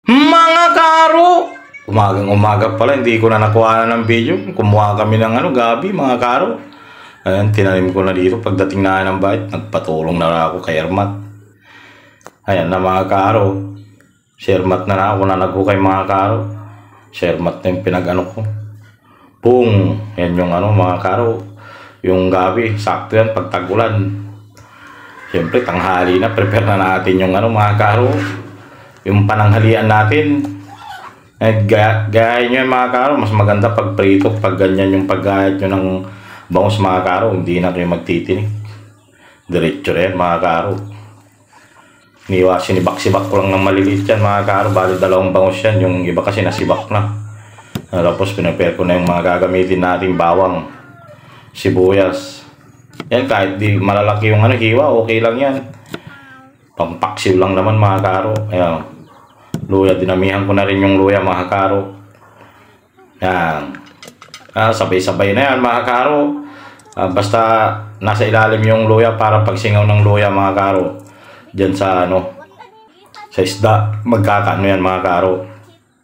Mga karo! Umagang umaga pala, hindi ko na nakuha ng video. Kumuha kami ng gabi, mga karo. Ayan, tinanim ko na dito. Pagdating na ng bahay, nagpatulong na ako kay Ermat. Ayan na mga karo. Si Ermat na ako na naghukay mga karo. Si Ermat na yung pinag-ano ko. Boom! Yan yung mga karo. Yung gabi, sakto yan pagtagulan. Siyempre, tanghali na. Prepare na natin yung mga karo. Yung pananghalian natin. Gayahin nyo yung mga karo. Mas maganda pag prito. Pag ganyan yung paggayat nyo ng bangus mga karo. Hindi na kayo magtitinig. Diretso rin mga karo. Sinibak-sibak ko lang ng maliliit yan mga karo. Bali dalawang bangus yan. Yung iba kasi nasibak na. Tapos pinapare ko na yung mga gagamitin natin. Bawang, sibuyas. Yan kahit di malalaki yung hiwa. Okay lang yan. Pampaksiw lang naman mga karo. Ayan. Luya, dinamihan ko na rin yung luya mga karo. Yan. Sabay-sabay na yan mga karo. Basta nasa ilalim yung luya para pagsingaw ng luya mga karo. Diyan sa sa isda. Magkakaano yan mga karo.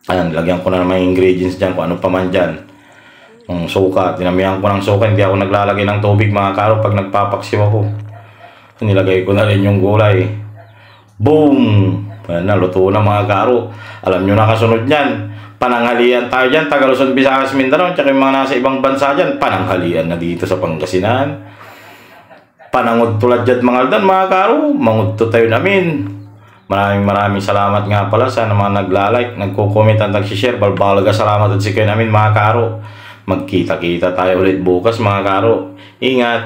Ayan, lagyan ko na ng mga ingredients dyan kung ano pa man dyan. Yung suka, dinamihan ko ng suka. Hindi ako naglalagay ng tubig mga karo pag nagpapaksiw ako. Nilagay ko na rin yung gulay. Boom! Ayan na, luto na mga karo. Alam nyo na kasunod nyan. Pananghalian tayo dyan. Taga Luzon, Visayas, Mindanao. Tsaka yung mga nasa ibang bansa dyan. Pananghalian na dito sa Pangasinan. Panangod tulad dyan mga aldan mga karo. Mangudto tayo namin. Maraming salamat nga pala sa mga naglalike, nagko-comment at nagsishare. Balbalaga salamat at si kayo namin mga karo. Magkita-kita tayo ulit bukas mga karo. Ingat!